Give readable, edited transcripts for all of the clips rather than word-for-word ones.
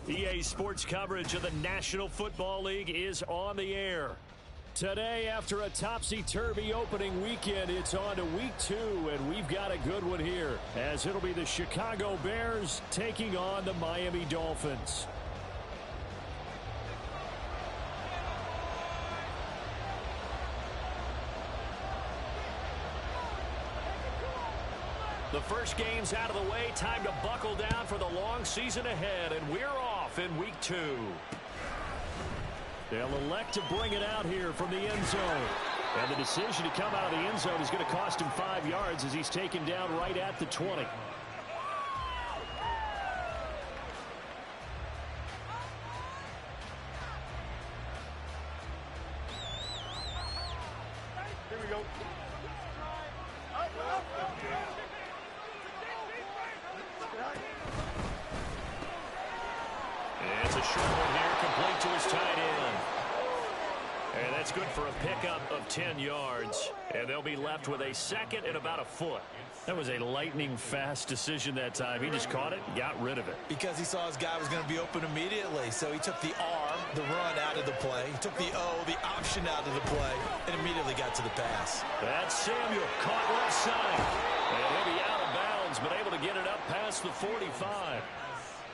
EA Sports coverage of the National Football League is on the air. Today, after a topsy-turvy opening weekend, it's on to week 2, and we've got a good one here, as it'll be the Chicago Bears taking on the Miami Dolphins. The first game's out of the way. Time to buckle down for the long season ahead, and we're off in week 2. They'll elect to bring it out here from the end zone. And the decision to come out of the end zone is going to cost him 5 yards as he's taken down right at the 20. Here we go. It's a short one here, complete to his tight end. And that's good for a pickup of 10 yards. And they'll be left with a second and about a foot. That was a lightning-fast decision that time. He just caught it and got rid of it. Because he saw his guy was going to be open immediately. So he took the R, the run, out of the play. He took the O, the option, out of the play, and immediately got to the pass. That's Samuel, caught left side. And he'll be out of bounds, but able to get it up past the 45.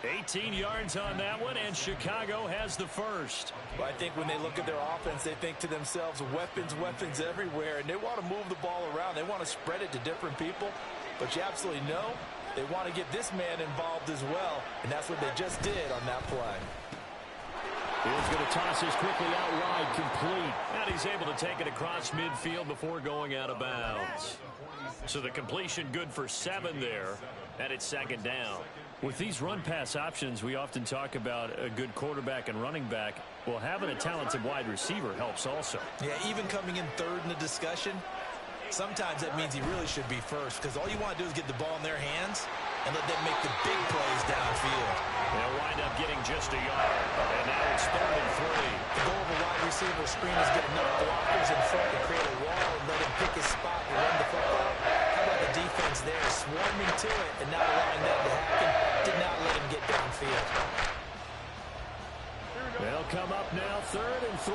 18 yards on that one, and Chicago has the first. Well, I think when they look at their offense, they think to themselves, weapons, weapons everywhere, and they want to move the ball around. They want to spread it to different people, but you absolutely know they want to get this man involved as well, and that's what they just did on that play. He's going to toss this quickly out wide, complete. And he's able to take it across midfield before going out of bounds. So the completion good for 7 there, and it's second down. With these run-pass options, we often talk about a good quarterback and running back. Well, having a talented wide receiver helps also. Yeah, even coming in third in the discussion, sometimes that means he really should be first, because all you want to do is get the ball in their hands and let them make the big plays downfield. They'll wind up getting just a yard, and now it's 3rd and 3. The goal of a wide receiver screen is get enough blockers in front to create a wall and let him pick his spot and run the football. How about the defense there, swarming to it and not allowing that to happen? Did not let him get downfield. They'll come up now, 3rd and 3.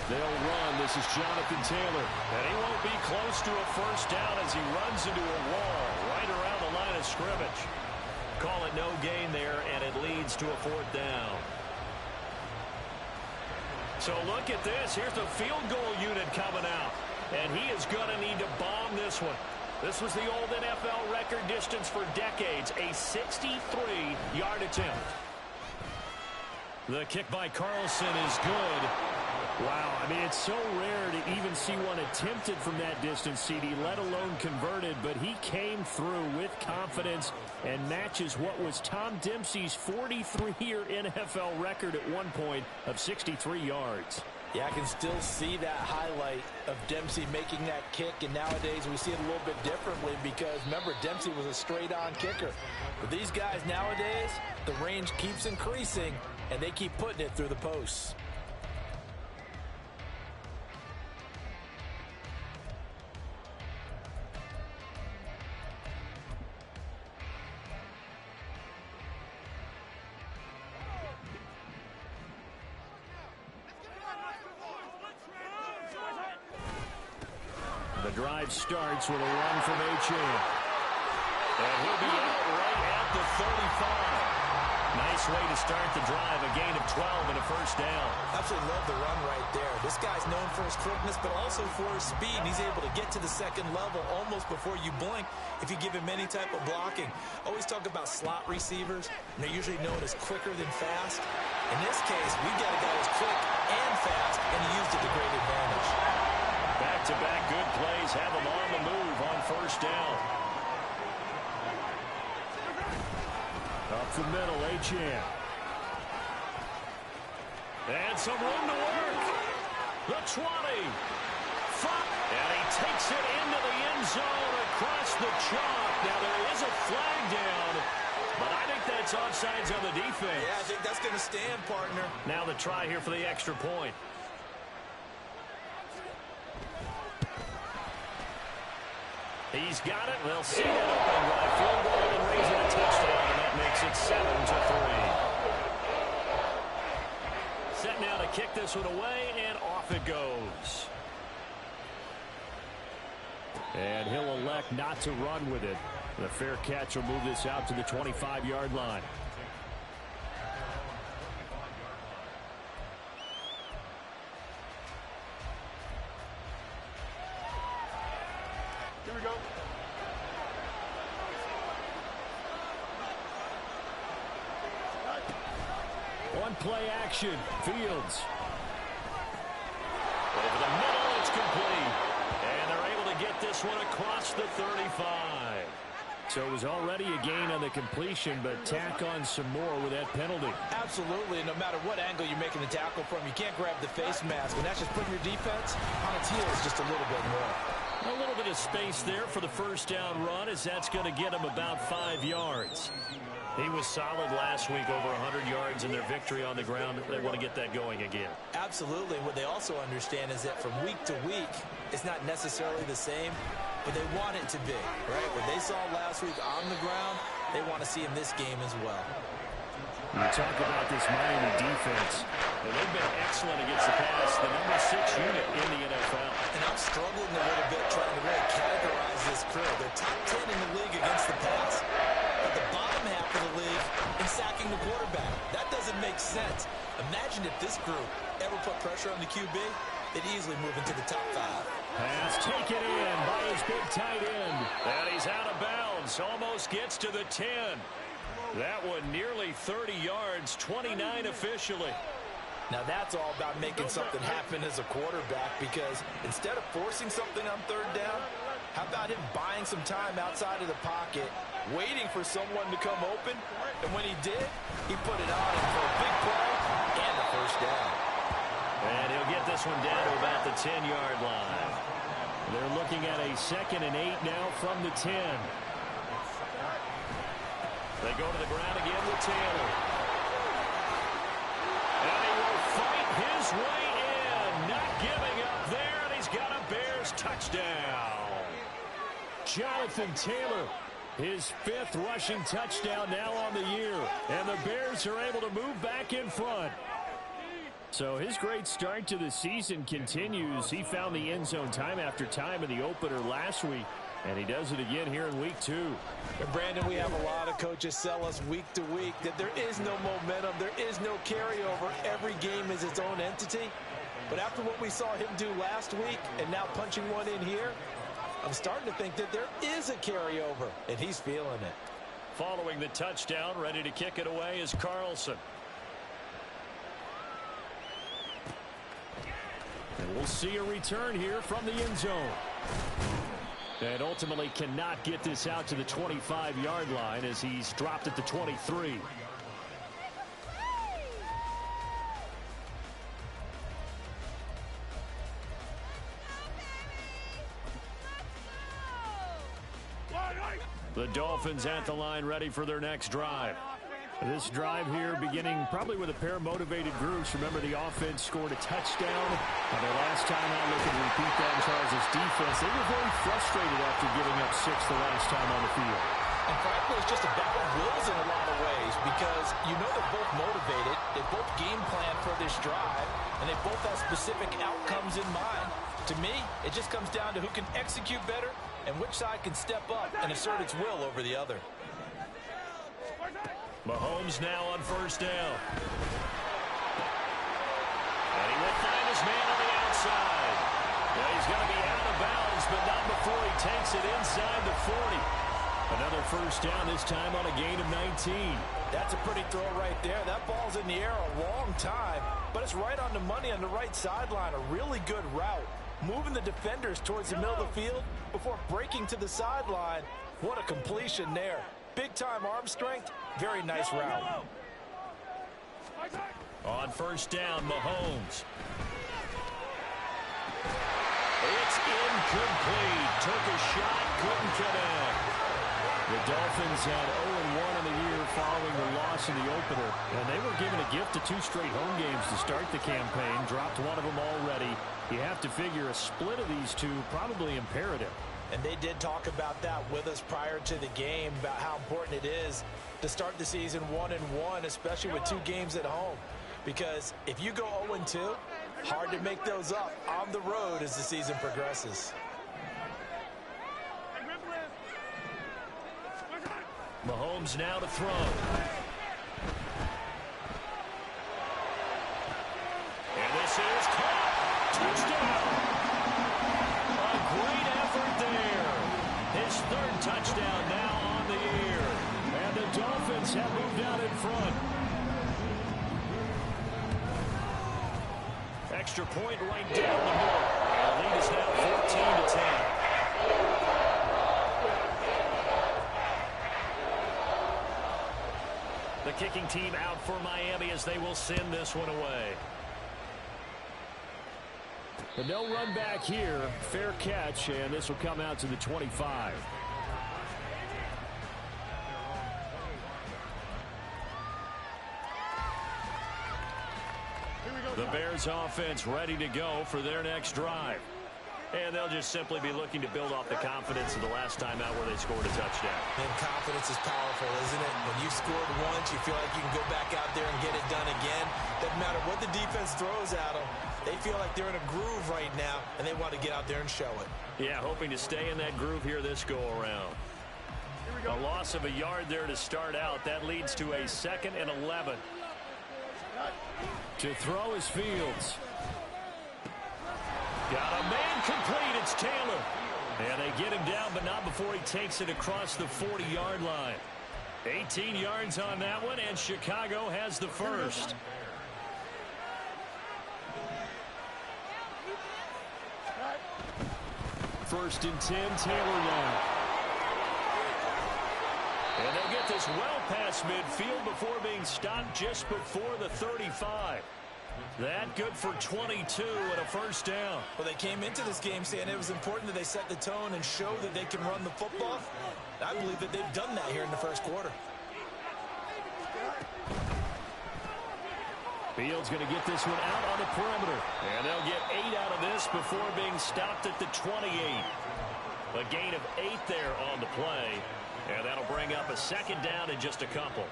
They'll run. This is Jonathan Taylor. And he won't be close to a first down as he runs into a wall right around the line of scrimmage. Call it no gain there, and it leads to a 4th down. So look at this. Here's the field goal unit coming out. And he is going to need to bomb this one. This was the old NFL record distance for decades, a 63-yard attempt. The kick by Carlson is good. Wow, I mean, it's so rare to even see one attempted from that distance, CD, let alone converted, but he came through with confidence and matches what was Tom Dempsey's 43-year NFL record at one point of 63 yards. Yeah, I can still see that highlight of Dempsey making that kick, and nowadays we see it a little bit differently because, remember, Dempsey was a straight-on kicker. But these guys nowadays, the range keeps increasing, and they keep putting it through the posts. The drive starts with a run from Achane. And he'll be out right at the 35. Nice way to start the drive, a gain of 12 and a first down. Absolutely love the run right there. This guy's known for his quickness, but also for his speed. And he's able to get to the second level almost before you blink if you give him any type of blocking. Always talk about slot receivers, and they're usually known as quicker than fast. In this case, we've got a guy who's quick and fast, and he used it to great advantage. Back-to-back good plays have him on the move on first down. Up the middle, Achane. And some room to work. The 20. And he takes it into the end zone across the chalk. Now there is a flag down, but I think that's offsides on the defense. Yeah, I think that's going to stand, partner. Now the try here for the extra point. He's got it. They'll see that opening drive. Field goal and raise it a touchdown, and that makes it 7-3. Set now to kick this one away, and off it goes. And he'll elect not to run with it. The fair catch will move this out to the 25-yard line. Here we go. One play action. Fields. Over the middle, it's complete. And they're able to get this one across the 35. So it was already a gain on the completion, but tack on some more with that penalty. Absolutely. No matter what angle you're making the tackle from, you can't grab the face mask, and that's just putting your defense on its heels just a little bit more. A little bit of space there for the first down run, as that's going to get him about 5 yards. He was solid last week, over 100 yards in their victory on the ground. They want to get that going again. Absolutely. What they also understand is that from week to week, it's not necessarily the same, but they want it to be, right? What they saw last week on the ground, they want to see in this game as well. You talk about this Miami defense. And they've been excellent against the pass, the number 6 unit in the NFL. And I'm struggling a little bit trying to really categorize this crew. They're top 10 in the league against the pass, but the bottom half of the league in sacking the quarterback. That doesn't make sense. Imagine if this group ever put pressure on the QB, they'd easily move into the top 5. Pass taken in by his big tight end. And he's out of bounds. Almost gets to the 10. That one nearly 30 yards, 29 officially. Now that's all about making something happen as a quarterback, because instead of forcing something on third down, how about him buying some time outside of the pocket, waiting for someone to come open, and when he did, he put it on him for a big play and a first down. And he'll get this one down to about the 10-yard line. They're looking at a 2nd and 8 now from the 10. They go to the ground again with Taylor. And he will fight his way in. Not giving up there, and he's got a Bears touchdown. Jonathan Taylor, his 5th rushing touchdown now on the year. And the Bears are able to move back in front. So his great start to the season continues. He found the end zone time after time in the opener last week, and he does it again here in week 2. And Brandon, we have a lot of coaches sell us week to week that there is no momentum, there is no carryover. Every game is its own entity. But after what we saw him do last week and now punching one in here, I'm starting to think that there is a carryover, and he's feeling it. Following the touchdown, ready to kick it away is Carlson. And we'll see a return here from the end zone. And ultimately cannot get this out to the 25-yard line as he's dropped at the 23. The Dolphins at the line, ready for their next drive. This drive here beginning probably with a pair of motivated groups. Remember, the offense scored a touchdown. And their last time out, looking to repeat that in Charles' defense. They were very frustrated after giving up 6 the last time on the field. And frankly, it's just a battle of wills in a lot of ways, because you know they're both motivated. They both game plan for this drive, and they both have specific outcomes in mind. To me, it just comes down to who can execute better and which side can step up and assert its will over the other. Mahomes now on first down. And he will find his man on the outside. Now he's going to be out of bounds, but not before he takes it inside the 40. Another first down, this time on a gain of 19. That's a pretty throw right there. That ball's in the air a long time, but it's right on the money on the right sideline. A really good route. Moving the defenders towards the middle of the field before breaking to the sideline. What a completion there. Big-time arm strength. Very nice route. On first down, Mahomes. It's incomplete. Took a shot, couldn't connect. The Dolphins had 0-1 in the year following the loss in the opener. And they were given a gift of 2 straight home games to start the campaign. Dropped one of them already. You have to figure a split of these two probably imperative. And they did talk about that with us prior to the game, about how important it is to start the season 1-1, especially with 2 games at home. Because if you go 0-2, hard to make those up on the road as the season progresses. Mahomes now to throw. And this is caught. Touchdown. A great effort there. His 3rd touchdown now on the year. And the Dolphins have moved out in front. Extra point right down the middle. And the lead is now 14-10. The kicking team out for Miami as they will send this one away. But no run back here. Fair catch, and this will come out to the 25. The Bears offense ready to go for their next drive. And they'll just simply be looking to build off the confidence of the last time out where they scored a touchdown. And confidence is powerful, isn't it? When you scored once, you feel like you can go back out there and get it done again. Doesn't matter what the defense throws at them. They feel like they're in a groove right now, and they want to get out there and show it. Yeah, hoping to stay in that groove here this go-around. A loss of a yard there to start out. That leads to a 2nd and 11. To throw is Fields. Got a man complete. It's Taylor. And they get him down, but not before he takes it across the 40-yard line. 18 yards on that one, and Chicago has the first. First and 10, Taylor now. And they'll get this well past midfield before being stopped just before the 35. That good for 22 and a first down. Well, they came into this game saying it was important that they set the tone and show that they can run the football. I believe that they've done that here in the first quarter. Fields going to get this one out on the perimeter. And they'll get 8 out of this before being stopped at the 28. A gain of 8 there on the play. And that'll bring up a 2nd down and just a couple.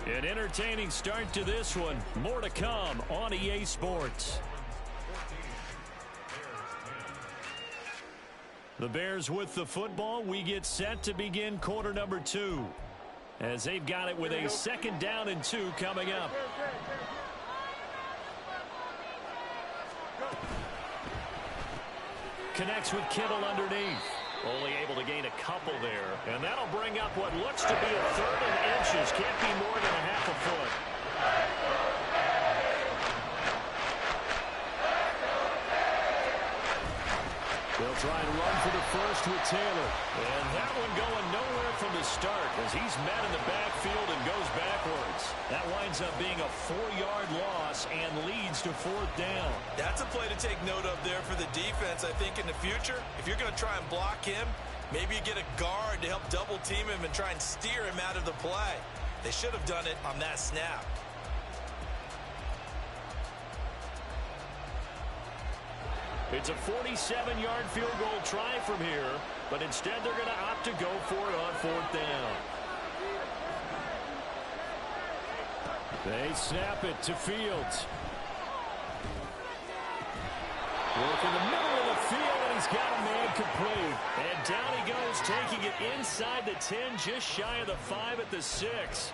An entertaining start to this one. More to come on EA Sports. The Bears with the football. We get set to begin quarter number 2. As they've got it with a 2nd down and 2 coming up. Connects with Kittle underneath. Only able to gain a couple there. And that'll bring up what looks to be a 3rd and inches. Can't be more than a half a foot. They'll try and run for the first with Taylor. And that one going nowhere from the start as he's met in the backfield and goes backwards. That winds up being a 4-yard loss and leads to 4th down. That's a play to take note of there for the defense. I think in the future, if you're going to try and block him, maybe you get a guard to help double team him and try and steer him out of the play. They should have done it on that snap. It's a 47-yard field goal try from here, but instead they're going to opt to go for it on 4th down. They snap it to Fields. Work in the middle of the field, and he's got a man complete. And down he goes, taking it inside the 10, just shy of the 5 at the 6.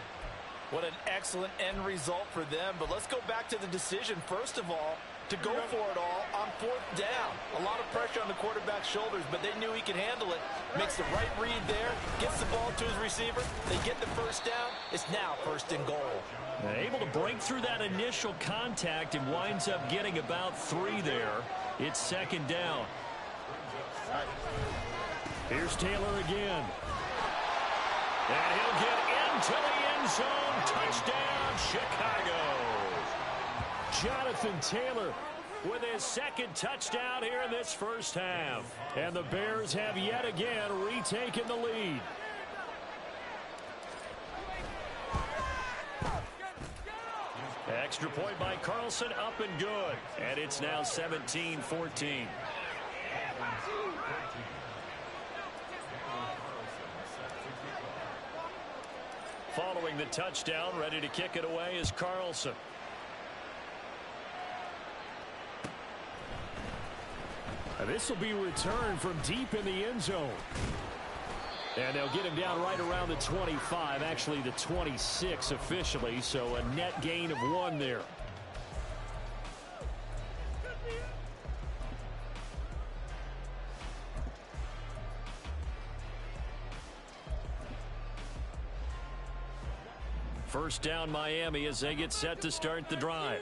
What an excellent end result for them. But let's go back to the decision, first of all, to go for it all on 4th down. A lot of pressure on the quarterback's shoulders, but they knew he could handle it. Makes the right read there, gets the ball to his receiver. They get the first down. It's now 1st and goal. Able to break through that initial contact and winds up getting about 3 there. It's 2nd down. Here's Taylor again. And he'll get into the end zone. Touchdown, Chicago. Jonathan Taylor with his 2nd touchdown here in this first half. And the Bears have yet again retaken the lead. Extra point by Carlson, up and good. And it's now 17-14. the touchdown. Ready to kick it away is Carlson. This will be returned from deep in the end zone. And they'll get him down right around the 25, actually the 26 officially, so a net gain of 1 there. First down Miami as they get set to start the drive.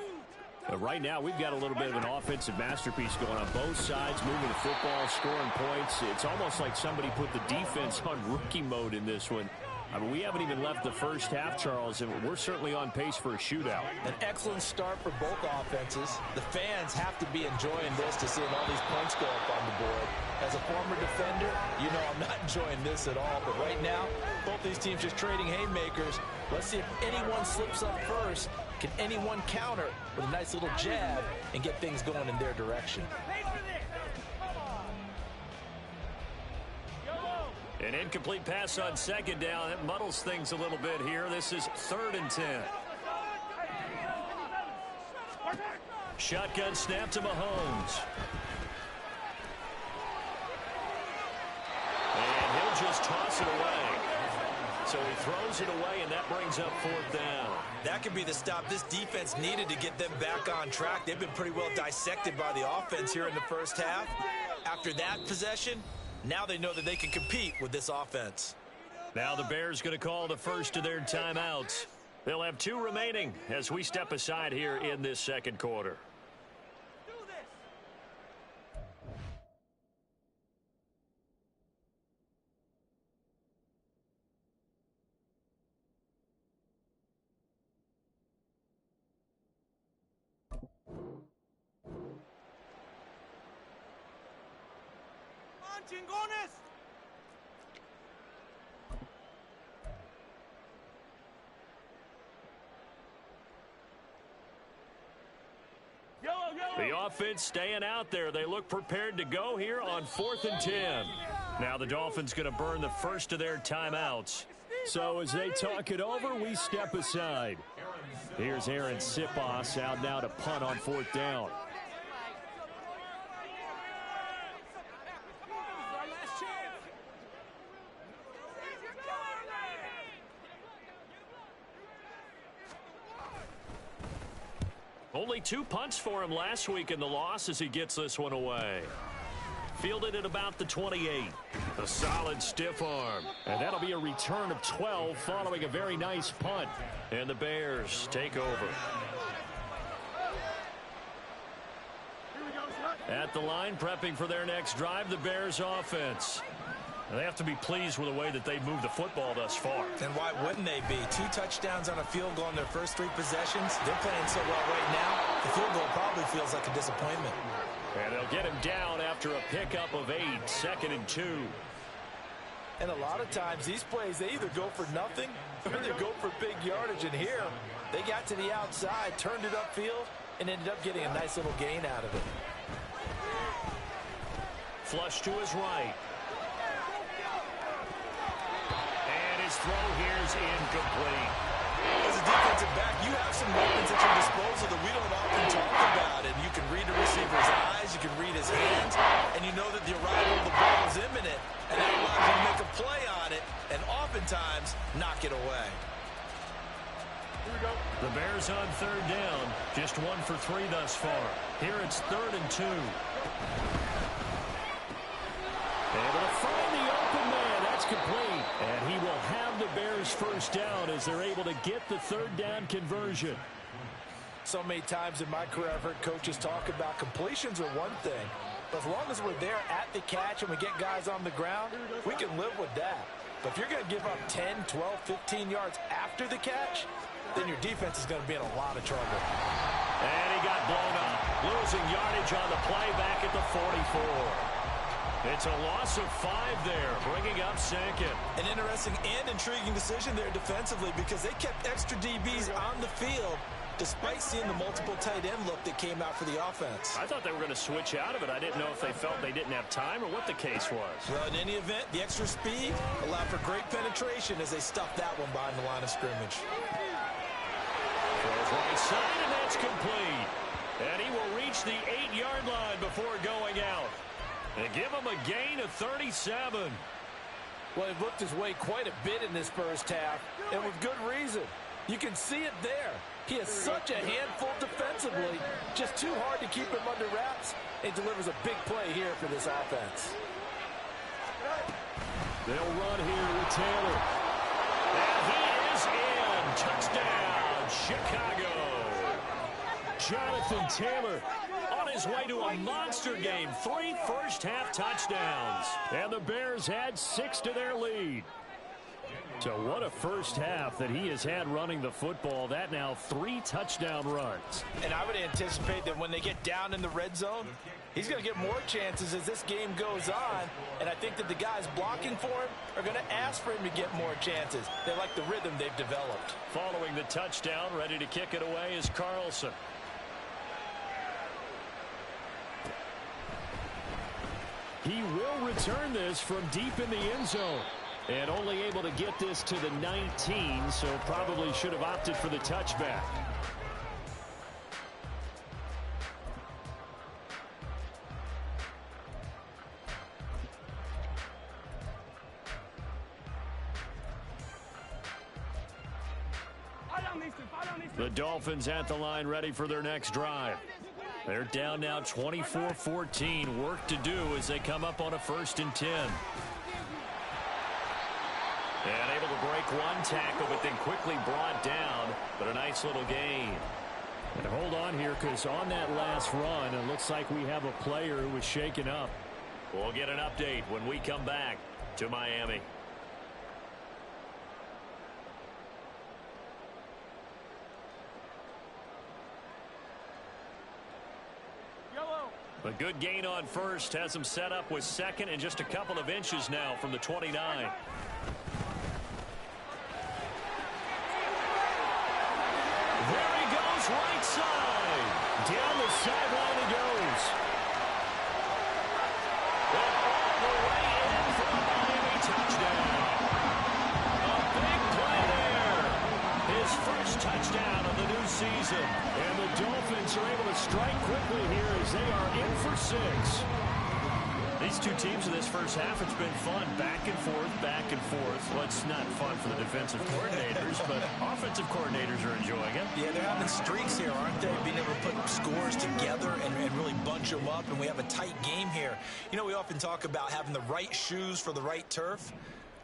Right now, we've got a little bit of an offensive masterpiece going on both sides, moving the football, scoring points. It's almost like somebody put the defense on rookie mode in this one. I mean, we haven't even left the first half, Charles, and we're certainly on pace for a shootout. An excellent start for both offenses. The fans have to be enjoying this to seeing all these points go up on the board. As a former defender, you know I'm not enjoying this at all. But right now, both these teams just trading haymakers. Let's see if anyone slips up first. Can anyone counter with a nice little jab and get things going in their direction? An incomplete pass on second down. It muddles things a little bit here. This is 3rd and 10. Shotgun snap to Mahomes. And he'll just toss it away. So he throws it away, and that brings up 4th down. That could be the stop this defense needed to get them back on track. They've been pretty well dissected by the offense here in the first half. After that possession, now they know that they can compete with this offense. Now the Bears going to call the first of their timeouts. They'll have 2 remaining as we step aside here in this second quarter. Chingones. The offense staying out there. They look prepared to go here on 4th and 10. Now the Dolphins going to burn the first of their timeouts. So as they talk it over, we step aside. Here's Aaron Sipos out now to punt on 4th down. Only 2 punts for him last week in the loss as he gets this one away. Fielded at about the 28. A solid stiff arm. And that'll be a return of 12 following a very nice punt. And the Bears take over. At the line, prepping for their next drive, the Bears offense. They have to be pleased with the way that they've moved the football thus far. And why wouldn't they be? 2 touchdowns on a field goal in their first 3 possessions. They're playing so well right now, the field goal probably feels like a disappointment. And they'll get him down after a pickup of 8, 2nd and 2. And a lot of times, these plays, they either go for nothing or they go for big yardage. And here, they got to the outside, turned it upfield, and ended up getting a nice little gain out of it. Flush to his right. His throw here is incomplete. As a defensive back, you have some weapons at your disposal that we don't often talk about. And you can read a receiver's eyes, you can read his hands, and you know that the arrival of the ball is imminent. And that allows you to make a play on it and oftentimes knock it away. Here we go. The Bears on 3rd down. Just 1 for 3 thus far. Here it's 3rd and 2. Able to find the open man. That's complete. And he will have the Bears first down as they're able to get the 3rd down conversion. So many times in my career I've heard coaches talk about completions are one thing. But as long as we're there at the catch and we get guys on the ground, we can live with that. But if you're going to give up 10, 12, 15 yards after the catch, then your defense is going to be in a lot of trouble. And he got blown up. Losing yardage on the play back at the 44. It's a loss of 5 there, bringing up second. An interesting and intriguing decision there defensively because they kept extra DBs on the field despite seeing the multiple tight end look that came out for the offense. I thought they were going to switch out of it. I didn't know if they felt they didn't have time or what the case was. Well, in any event, the extra speed allowed for great penetration as they stuffed that one behind the line of scrimmage. Throws right side, and that's complete. And he will reach the 8-yard line before going out. And give him a gain of 37. Well, he looked his way quite a bit in this first half, and with good reason. You can see it there. He is such a handful defensively, just too hard to keep him under wraps, and delivers a big play here for this offense. They'll run here with Taylor. And he is in. Touchdown, Chicago. Jonathan Taylor on his way to a monster game. 3 first-half touchdowns. And the Bears add 6 to their lead. So what a first half that he has had running the football. That now 3 touchdown runs. And I would anticipate that when they get down in the red zone, he's going to get more chances as this game goes on. And I think that the guys blocking for him are going to ask for him to get more chances. They like the rhythm they've developed. Following the touchdown, ready to kick it away is Carlson. He will return this from deep in the end zone. And only able to get this to the 19, so probably should have opted for the touchback. The Dolphins at the line ready for their next drive. They're down now 24-14. Work to do as they come up on a 1st and 10. And able to break one tackle, but then quickly brought down. But a nice little gain. And hold on here, because on that last run, it looks like we have a player who was shaken up. We'll get an update when we come back to Miami. A good gain on first has him set up with second and just a couple of inches now from the 29. There he goes, right side. Down the sideline he goes. And all the way in for a Miami touchdown. A big play there. His first touchdown of the new season. And the Dolphins are able to strike quickly here as they are in for 6. These two teams in this first half, it's been fun. Back and forth, back and forth. Well, it's not fun for the defensive coordinators, but offensive coordinators are enjoying it. Yeah, they're having streaks here, aren't they? Being able to put scores together and really bunch them up, and we have a tight game here. You know, we often talk about having the right shoes for the right turf.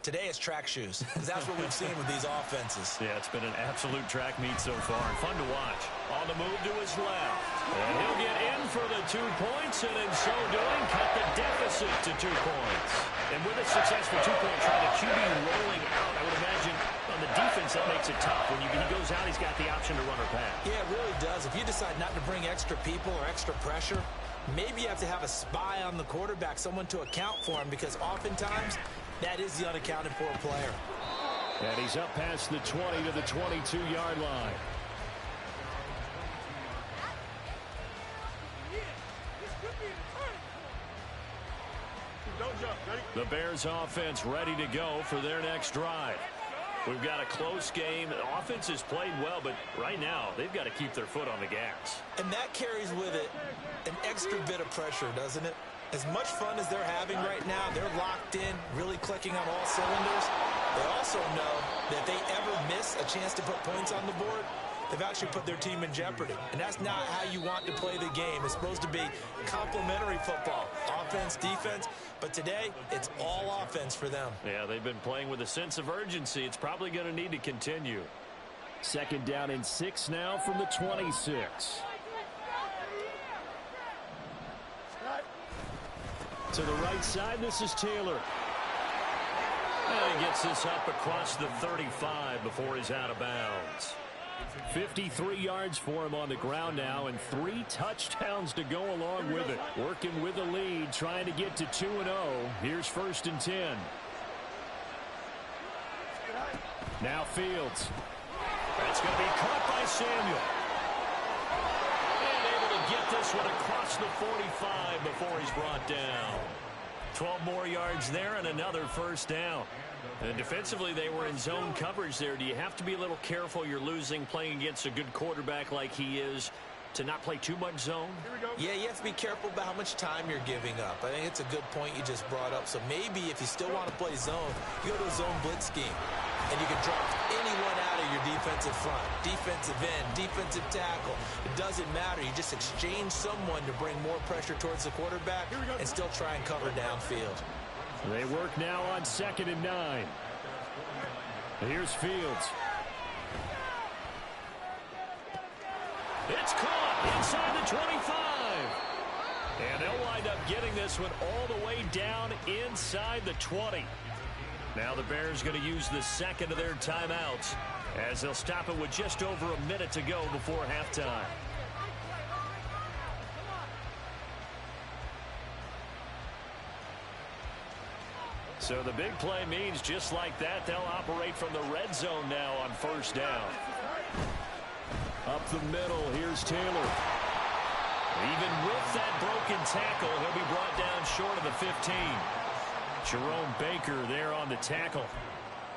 Today it's track shoes, because that's what we've seen with these offenses. Yeah, it's been an absolute track meet so far. Fun to watch. On the move to his left. And he'll get in for the 2 points, and in so doing, cut the deficit to 2 points. And with a successful 2-point try, the QB rolling out, I would imagine on the defense that makes it tough. When he goes out, he's got the option to run or pass. Yeah, it really does. If you decide not to bring extra people or extra pressure, maybe you have to have a spy on the quarterback, someone to account for him, because oftentimes that is the unaccounted for player. And he's up past the 20 to the 22-yard line. The Bears offense ready to go for their next drive. We've got a close game. The offense has played well, but right now they've got to keep their foot on the gas. And that carries with it an extra bit of pressure, doesn't it? As much fun as they're having right now, they're locked in, really clicking on all cylinders. They also know that if they ever miss a chance to put points on the board, they've actually put their team in jeopardy. And that's not how you want to play the game. It's supposed to be complementary football, offense, defense. But today, it's all offense for them. Yeah, they've been playing with a sense of urgency. It's probably going to need to continue. 2nd down and 6 now from the 26. To the right side, this is Taylor. And he gets this up across the 35 before he's out of bounds. 53 yards for him on the ground now, and 3 touchdowns to go along with it. Working with the lead, trying to get to 2-0. Here's 1st and 10. Now Fields. That's going to be caught by Samuel. And able to get this one across the 45 before he's brought down. 12 more yards there and another 1st down. And defensively, they were in zone coverage there. Do you have to be a little careful? You're losing playing against a good quarterback like he is to not play too much zone? Yeah, you have to be careful about how much time you're giving up. I think it's a good point you just brought up. So maybe if you still want to play zone, you go to a zone blitz scheme. And you can drop anyone out of your defensive front, defensive end, defensive tackle. It doesn't matter. You just exchange someone to bring more pressure towards the quarterback and still try and cover downfield. They work now on 2nd and 9. Here's Fields. It's caught inside the 25. And they'll wind up getting this one all the way down inside the 20. Now the Bears going to use the 2nd of their timeouts as they'll stop it with just over a minute to go before halftime. So the big play means just like that, they'll operate from the red zone now on 1st down. Up the middle, here's Taylor. Even with that broken tackle, he'll be brought down short of the 15. Jerome Baker there on the tackle.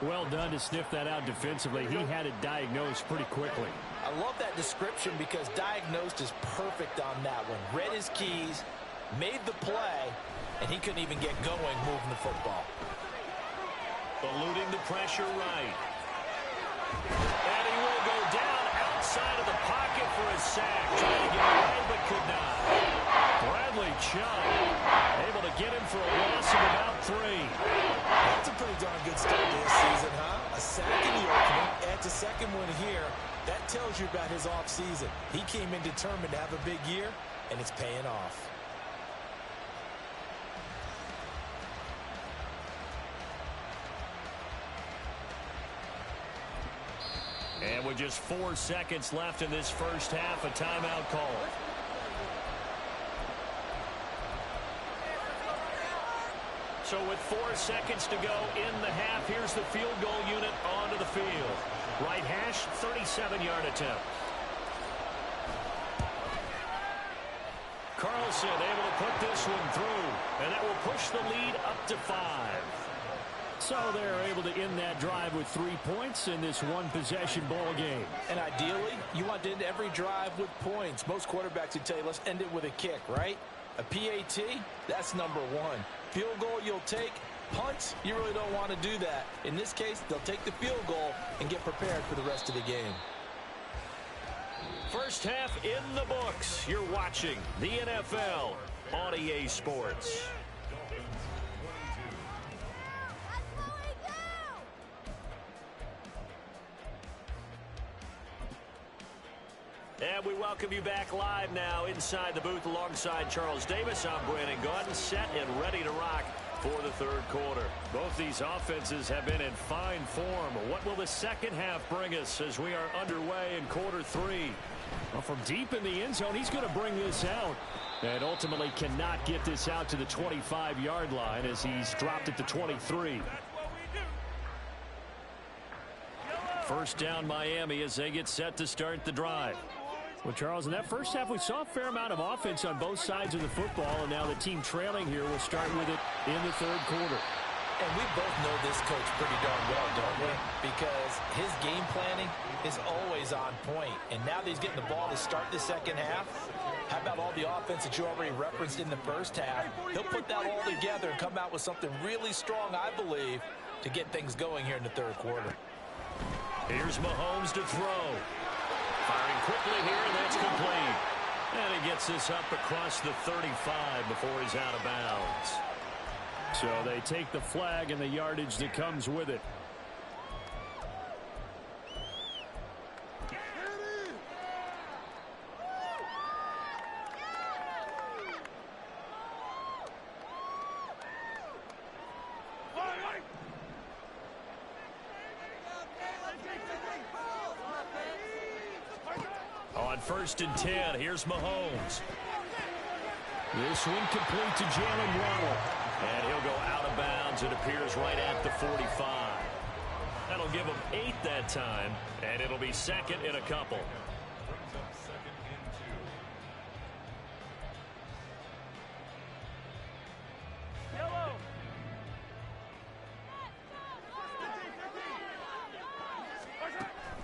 Well done to sniff that out defensively. He had it diagnosed pretty quickly. I love that description because diagnosed is perfect on that one. Read his keys, made the play, and he couldn't even get going moving the football. Eluding the pressure right. And he will go down outside of the pocket for a sack. Trying to get away but could not. Bradley Chubb able to get him for a loss of about 3. That's a pretty darn good start to this season, huh? A sack in the opening, adds a 2nd one here. That tells you about his offseason. He came in determined to have a big year, and it's paying off. And with just 4 seconds left in this 1st half, a timeout call. So with 4 seconds to go in the half, here's the field goal unit onto the field. Right hash, 37-yard attempt. Carlson able to put this one through, and that will push the lead up to 5. So they're able to end that drive with 3 points in this one-possession ball game. And ideally, you want to end every drive with points. Most quarterbacks would tell you, let's end it with a kick, right? A PAT, that's number 1. Field goal you'll take. Punts, you really don't want to do that. In this case, they'll take the field goal and get prepared for the rest of the game. First half in the books. You're watching the NFL on EA Sports. And we welcome you back live now inside the booth alongside Charles Davis. I'm Brandon Gaudin, set and ready to rock for the 3rd quarter. Both these offenses have been in fine form. What will the 2nd half bring us as we are underway in quarter 3? Well, from deep in the end zone, he's going to bring this out. And ultimately cannot get this out to the 25-yard line as he's dropped it to 23. 1st down Miami as they get set to start the drive. Well, Charles, in that 1st half, we saw a fair amount of offense on both sides of the football, and now the team trailing here will start with it in the 3rd quarter. And we both know this coach pretty darn well, don't we? Because his game planning is always on point. And now that he's getting the ball to start the 2nd half, how about all the offense that you already referenced in the 1st half? He'll put that all together and come out with something really strong, I believe, to get things going here in the 3rd quarter. Here's Mahomes to throw. Firing quickly here, and that's complete. And he gets this up across the 35 before he's out of bounds. So they take the flag and the yardage that comes with it. On 1st and 10, here's Mahomes. This one complete to Jalen Waddle. And he'll go out of bounds. It appears right at the 45. That'll give him 8 that time, and it'll be second in a couple.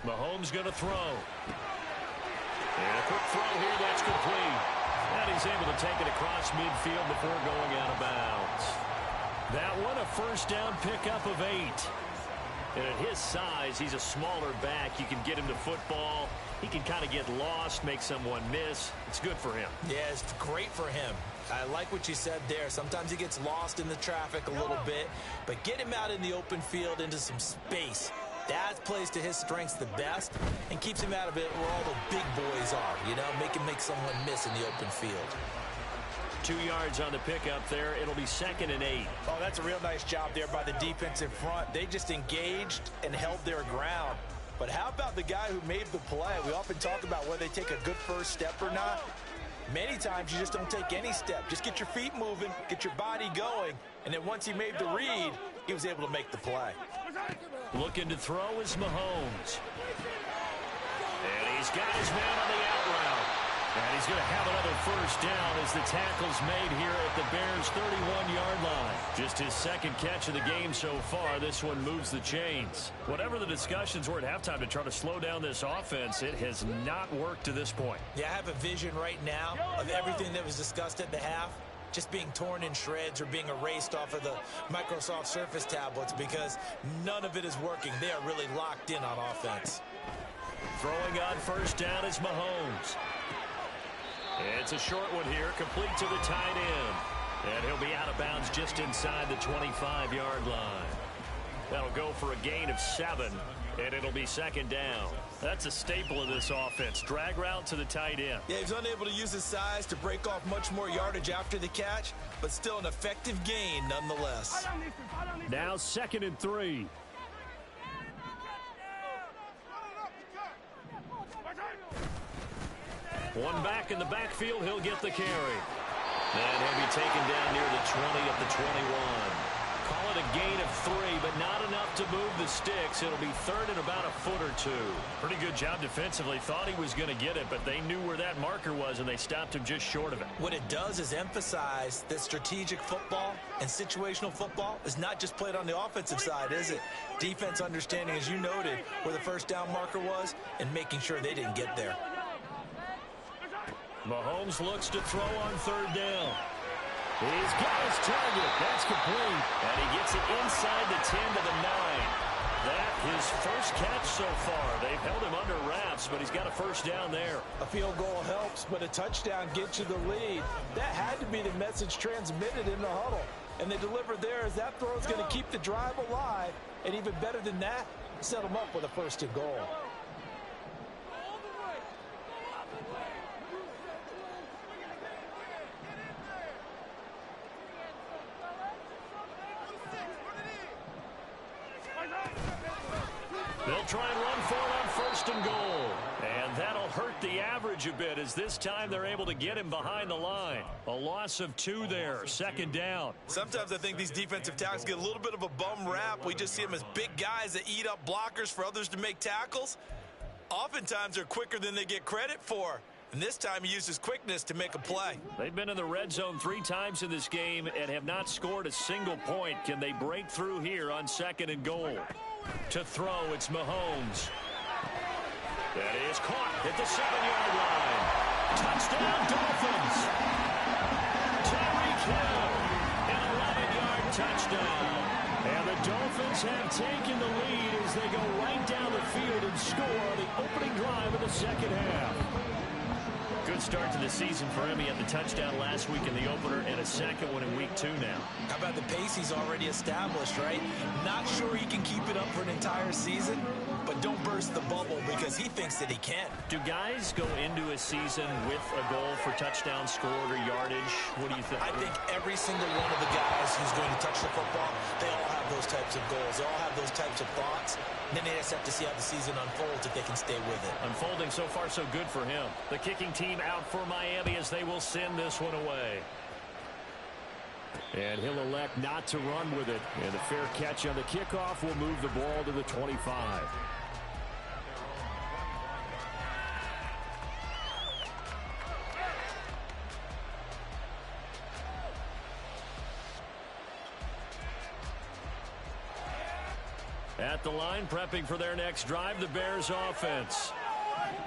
Mahomes going to throw. And a quick throw here, that's complete. And he's able to take it across midfield before going out of bounds. That one a first down pickup of 8. And at his size, he's a smaller back. You can get him to football. He can kind of get lost, make someone miss. It's good for him. Yeah, it's great for him. I like what you said there. Sometimes he gets lost in the traffic a little bit, but get him out in the open field into some space. That plays to his strengths the best and keeps him out of it where all the big boys are, you know, make someone miss in the open field. 2 yards on the pickup there. It'll be 2nd and 8. Oh, that's a real nice job there by the defensive front. They just engaged and held their ground. But how about the guy who made the play? We often talk about whether they take a good first step or not. Many times you just don't take any step. Just get your feet moving, get your body going, and then once he made the read, he was able to make the play. Looking to throw is Mahomes. And he's got his man on the out route. And he's going to have another first down as the tackle's made here at the Bears' 31-yard line. Just his 2nd catch of the game so far. This one moves the chains. Whatever the discussions were at halftime to try to slow down this offense, it has not worked to this point. Yeah, I have a vision right now of everything that was discussed at the half just being torn in shreds or being erased off of the Microsoft Surface tablets because none of it is working. They are really locked in on offense. Throwing on first down is Mahomes. It's a short one here, complete to the tight end. And he'll be out of bounds just inside the 25-yard line. That'll go for a gain of 7, and it'll be 2nd down. That's a staple of this offense. Drag route to the tight end. Yeah, he's unable to use his size to break off much more yardage after the catch, but still an effective gain nonetheless. Now 2nd and 3. One back in the backfield, he'll get the carry. And he'll be taken down near the 20 at the 21. Call it a gain of 3, but not enough to move the sticks. It'll be 3rd and about a foot or 2. Pretty good job defensively. Thought he was going to get it, but they knew where that marker was, and they stopped him just short of it. What it does is emphasize that strategic football and situational football is not just played on the offensive side, is it? Defense understanding, as you noted, where the first down marker was and making sure they didn't get there. Mahomes looks to throw on 3rd down. He's got his target. That's complete. And he gets it inside the 10 to the 9. That his first catch so far. They've held him under wraps, but he's got a first down there. A field goal helps, but a touchdown gets you the lead. That had to be the message transmitted in the huddle. And they delivered there as that throw is going to keep the drive alive. And even better than that, set them up with a 1st and goal. They'll try and run for it on 1st and goal. And that'll hurt the average a bit as this time they're able to get him behind the line. A loss of 2 there, 2nd down. Sometimes I think these defensive tackles get a little bit of a bum rap. We just see them as big guys that eat up blockers for others to make tackles. Oftentimes they're quicker than they get credit for. And this time he uses quickness to make a play. They've been in the red zone 3 times in this game and have not scored a single point. Can they break through here on 2nd and goal? To throw, it's Mahomes. That is caught at the 7-yard line. Touchdown, Dolphins. Tyreek Hill, an 11-yard touchdown. And the Dolphins have taken the lead as they go right down the field and score on the opening drive of the 2nd half. Good start to the season for him. He had the touchdown last week in the opener and a 2nd one in week 2 now. How about the pace he's already established, right? Not sure he can keep it up for an entire season, but don't burst the bubble because he thinks that he can. Do guys go into a season with a goal for touchdown scored or yardage? What do you think? I think every single one of the guys who's going to touch the football, they all have those types of goals. They all have those types of thoughts. And then they just have to see how the season unfolds if they can stay with it. Unfolding so far so good for him. The kicking team out for Miami as they will send this one away. And he'll elect not to run with it. And the fair catch on the kickoff will move the ball to the 25. At the line, prepping for their next drive, the Bears offense.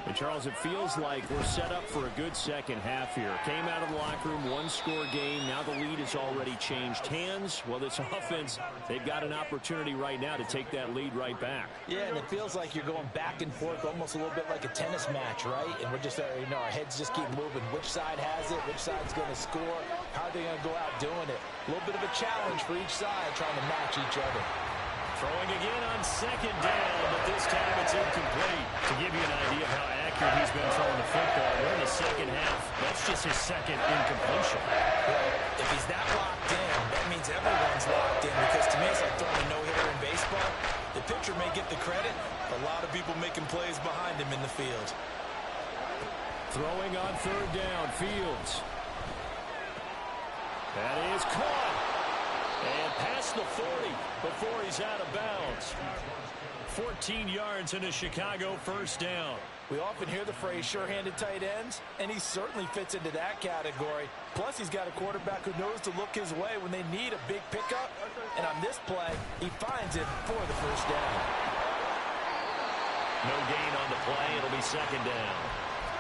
And Charles, it feels like we're set up for a good second half here. Came out of the locker room, one-score game. Now the lead has already changed hands. Well, this offense, they've got an opportunity right now to take that lead right back. Yeah, and it feels like you're going back and forth, almost a little bit like a tennis match, right? And we're just, our heads just keep moving. Which side has it? Which side's going to score? How are they going to go out doing it? A little bit of a challenge for each side, trying to match each other. Throwing again on second down, but this time it's incomplete. To give you an idea of how accurate he's been throwing the football, we're in the second half. That's just his second incompletion. Well, if he's that locked in, that means everyone's locked in, because to me it's like throwing a no-hitter in baseball. The pitcher may get the credit, but a lot of people making plays behind him in the field. Throwing on third down, Fields. That is caught. And past the 40 before he's out of bounds. 14 yards and a Chicago first down. We often hear the phrase sure-handed tight ends, and he certainly fits into that category. Plus, he's got a quarterback who knows to look his way when they need a big pickup. And on this play, he finds it for the first down. No gain on the play. It'll be second down.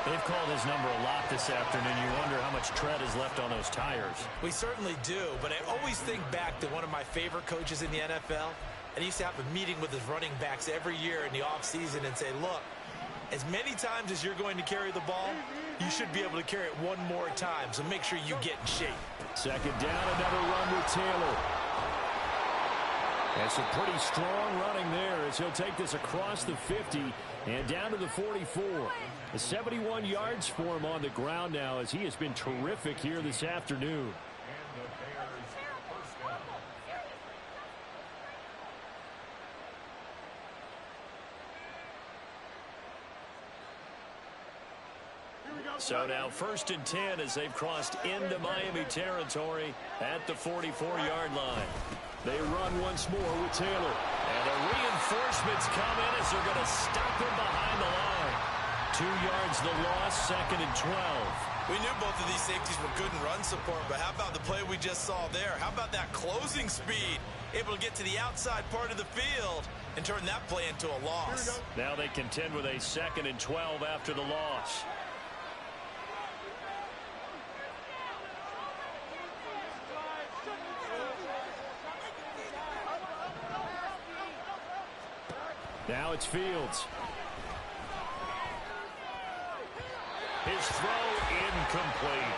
They've called his number a lot this afternoon. You wonder how much tread is left on those tires. We certainly do, but I always think back to one of my favorite coaches in the NFL. And he used to have a meeting with his running backs every year in the offseason and say, look, as many times as you're going to carry the ball, you should be able to carry it one more time, so make sure you get in shape. Second down, another run with Taylor. And some pretty strong running there as he'll take this across the 50 and down to the 44. 71 yards for him on the ground now as he has been terrific here this afternoon. So now 1st and 10 as they've crossed into Miami territory at the 44-yard line. They run once more with Taylor. And the reinforcements come in as they're going to stop him behind the line. 2 yards the loss, 2nd and 12. We knew both of these safeties were good in run support, but how about the play we just saw there? How about that closing speed? Able to get to the outside part of the field and turn that play into a loss. Now they contend with a 2nd and 12 after the loss. Now it's Fields. His throw incomplete.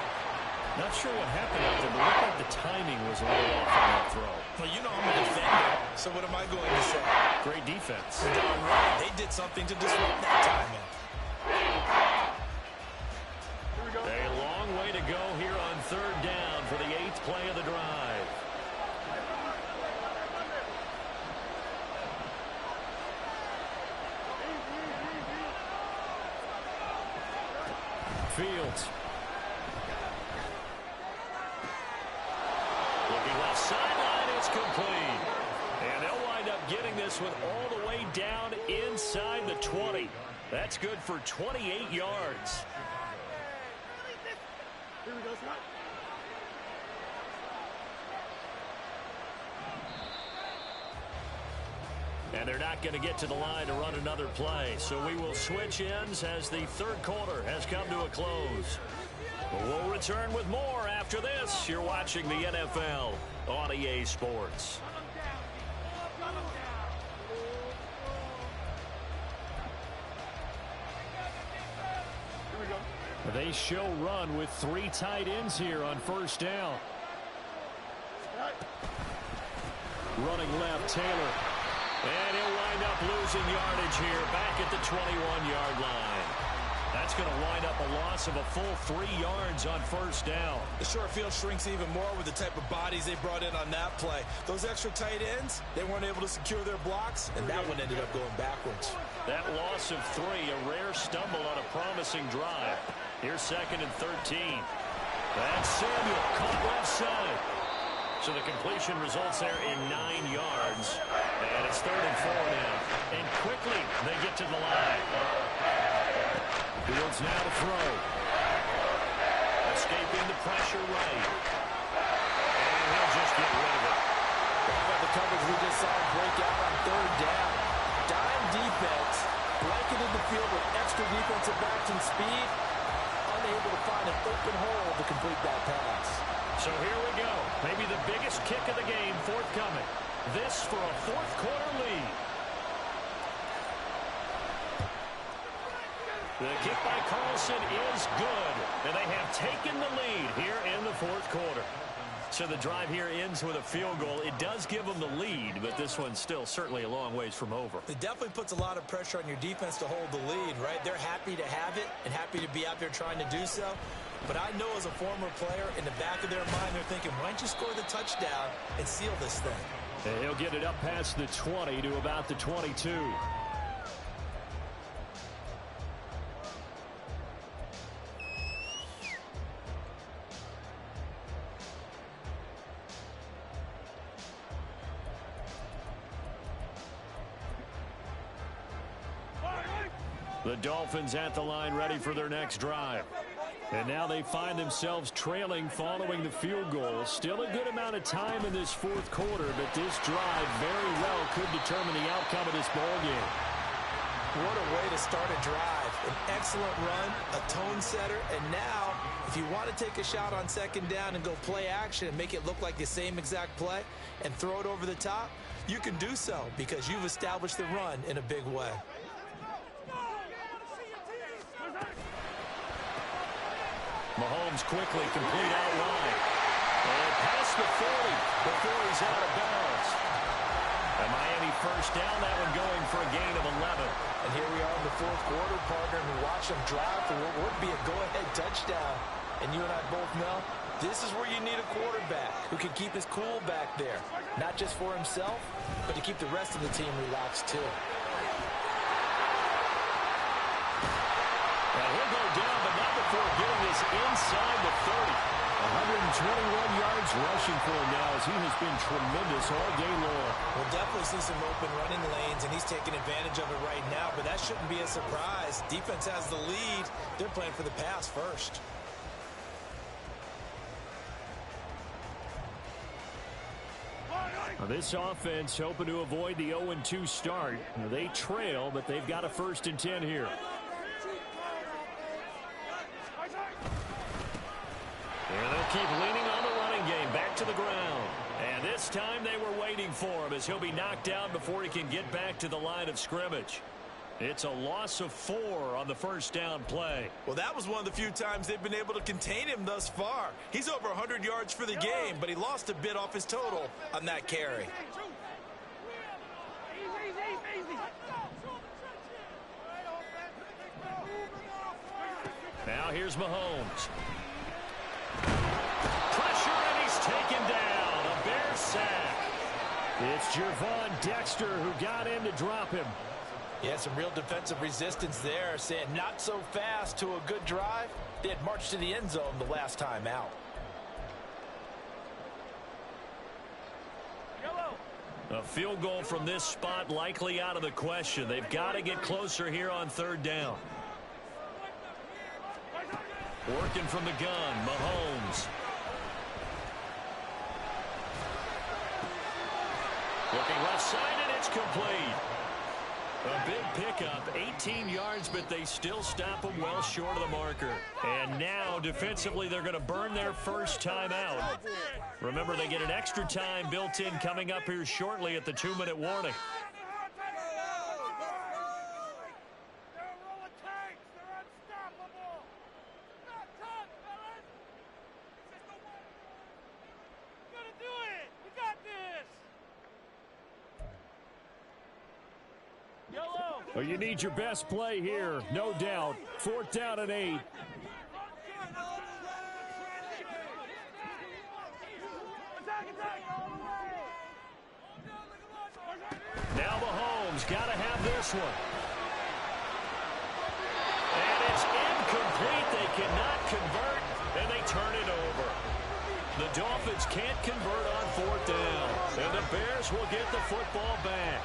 Not sure what happened out there, but it looked like the timing was a little off on that throw. Well, you know I'm a defender, so what am I going to say? Great defense. Darn right. They did something to disrupt that timing. A long way to go here on 3rd down for the 8th play of the drive. Fields. Looking left sideline, it's complete. And they'll wind up getting this one all the way down inside the 20. That's good for 28 yards. And they're not going to get to the line to run another play. So we will switch ends as the 3rd quarter has come to a close. We'll return with more after this. You're watching the NFL on EA Sports. They show run with 3 tight ends here on 1st down. Running left, Taylor. And he'll wind up losing yardage here back at the 21-yard line. That's going to wind up a loss of a full 3 yards on first down. The short field shrinks even more with the type of bodies they brought in on that play. Those extra tight ends, they weren't able to secure their blocks, and that one ended up going backwards. That loss of 3, a rare stumble on a promising drive. Here's 2nd and 13. That's Samuel, caught left side. So the completion results there in 9 yards. And it's 3rd and 4 now. And quickly they get to the line. Fields now to throw. Escaping the pressure right. And he'll just get rid of it. How about the coverage we just saw him break out on 3rd down? Dime defense, blanketed the field with extra defensive backs and speed, unable to find an open hole to complete that pass. So here we go. Maybe the biggest kick of the game forthcoming. This for a 4th quarter lead. The kick by Carlson is good, and they have taken the lead here in the 4th quarter. So the drive here ends with a field goal. It does give them the lead, but this one's still certainly a long ways from over. It definitely puts a lot of pressure on your defense to hold the lead, right? They're happy to have it and happy to be out there trying to do so. But I know as a former player, in the back of their mind, they're thinking, why don't you score the touchdown and seal this thing? And he'll get it up past the 20 to about the 22. The Dolphins at the line ready for their next drive. And now they find themselves trailing following the field goal. Still a good amount of time in this 4th quarter, but this drive very well could determine the outcome of this ball game. What a way to start a drive. An excellent run, a tone setter, and now if you want to take a shot on 2nd down and go play action and make it look like the same exact play and throw it over the top, you can do so because you've established the run in a big way. Mahomes quickly complete out wide. And past the 40 before he's out of bounds. And Miami first down, that one going for a gain of 11. And here we are in the 4th quarter, partner, and we watch them drive for what would be a go-ahead touchdown. And you and I both know this is where you need a quarterback who can keep his cool back there. Not just for himself, but to keep the rest of the team relaxed too. And he'll go down, but not before getting this inside the 30. 121 yards rushing for him now as he has been tremendous all day long. We'll definitely see some open running lanes, and he's taking advantage of it right now, but that shouldn't be a surprise. Defense has the lead. They're playing for the pass first. Now this offense hoping to avoid the 0-2 start. Now they trail, but they've got a 1st and 10 here. And they'll keep leaning on the running game. Back to the ground. And this time they were waiting for him as he'll be knocked down before he can get back to the line of scrimmage. It's a loss of 4 on the first down play. Well, that was one of the few times they've been able to contain him thus far. He's over 100 yards for the game, but he lost a bit off his total on that carry. Now here's Mahomes. Pressure, and he's taken down. A Bear sack. It's Gervon Dexter who got in to drop him. Yeah, some real defensive resistance there, saying not so fast to a good drive. They had marched to the end zone the last time out. A field goal from this spot likely out of the question. They've got to get closer here on 3rd down. Working from the gun, Mahomes. Looking left side, and it's complete. A big pickup, 18 yards, but they still stop him well short of the marker. And now, defensively, they're going to burn their first time out. Remember, they get an extra time built in coming up here shortly at the 2-minute warning. Well, you need your best play here, no doubt. 4th down and 8. Now Mahomes got to have this one. And it's incomplete. They cannot convert, and they turn it over. The Dolphins can't convert on 4th down, and the Bears will get the football back.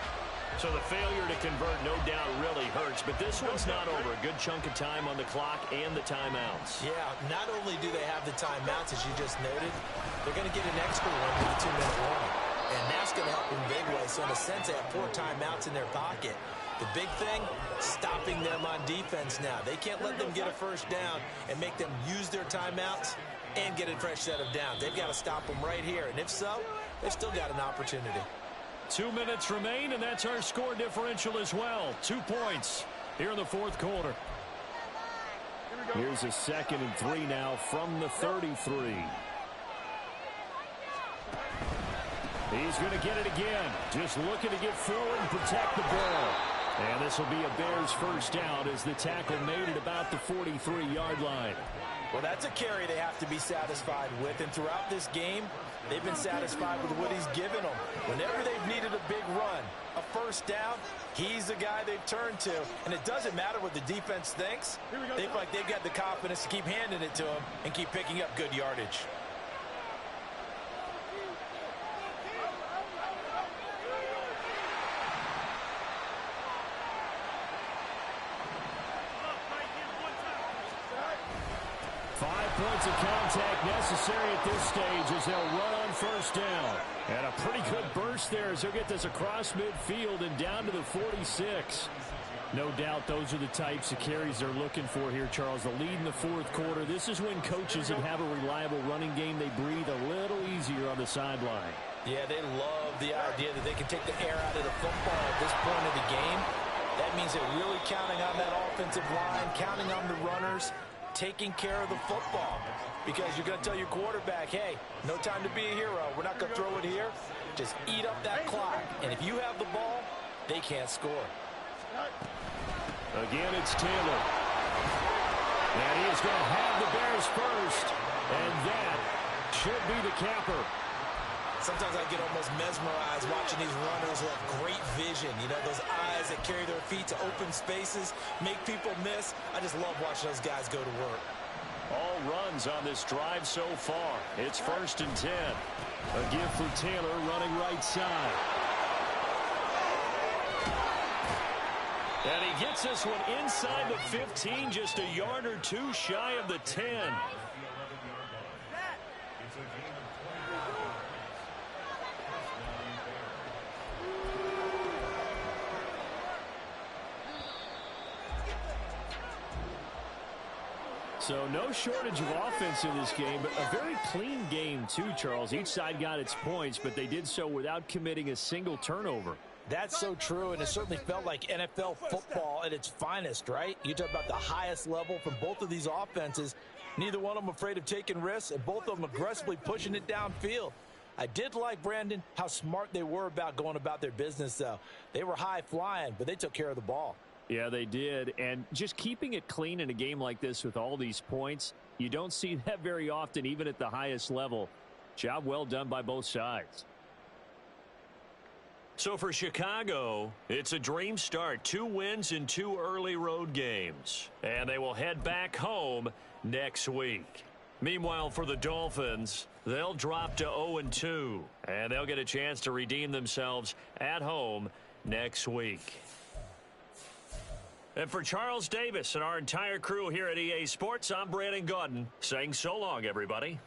So the failure to convert no doubt really hurts, but this one's not over. A good chunk of time on the clock and the timeouts. Yeah, not only do they have the timeouts, as you just noted, they're going to get an extra one with the 2-minute warning. And that's going to help in big ways. So in a sense, they have 4 timeouts in their pocket. The big thing, stopping them on defense now. They can't let them get a first down and make them use their timeouts and get a fresh set of downs. They've got to stop them right here. And if so, they've still got an opportunity. 2 minutes remain, and that's our score differential as well. 2 points here in the 4th quarter. Here's a 2nd and 3 now from the 33. He's going to get it again. Just looking to get forward and protect the ball. And this will be a Bears first down as the tackle made at about the 43-yard line. Well, that's a carry they have to be satisfied with. And throughout this game, they've been satisfied with what he's given them. Whenever they've needed a big run, a first down, he's the guy they've turned to. And it doesn't matter what the defense thinks. They feel like they've got the confidence to keep handing it to him and keep picking up good yardage. Points of contact necessary at this stage as they'll run on first down. And a pretty good burst there as they'll get this across midfield and down to the 46. No doubt those are the types of carries they're looking for here, Charles. The lead in the 4th quarter. This is when coaches that have a reliable running game, they breathe a little easier on the sideline. Yeah, they love the idea that they can take the air out of the football at this point of the game. That means they're really counting on that offensive line, counting on the runners, taking care of the football, because you're going to tell your quarterback, hey, no time to be a hero. We're not going to throw it here. Just eat up that clock. And if you have the ball, they can't score. Again, it's Taylor. And he is going to have the Bears first. And that should be the capper. Sometimes I get almost mesmerized watching these runners who have great vision. You know, those eyes that carry their feet to open spaces, make people miss. I just love watching those guys go to work. All runs on this drive so far. It's 1st and 10. A give for Taylor running right side. And he gets this one inside the 15, just a yard or two shy of the 10. So no shortage of offense in this game, but a very clean game too, Charles. Each side got its points, but they did so without committing a single turnover. That's so true, and it certainly felt like NFL football at its finest, right? You talk about the highest level from both of these offenses. Neither one of them afraid of taking risks, and both of them aggressively pushing it downfield. I did like, Brandon, how smart they were about going about their business, though. They were high-flying, but they took care of the ball. Yeah, they did. And just keeping it clean in a game like this with all these points, you don't see that very often, even at the highest level. Job well done by both sides. So for Chicago, it's a dream start. 2 wins in 2 early road games. And they will head back home next week. Meanwhile, for the Dolphins, they'll drop to 0-2. And they'll get a chance to redeem themselves at home next week. And for Charles Davis and our entire crew here at EA Sports, I'm Brandon Gaudin saying so long, everybody.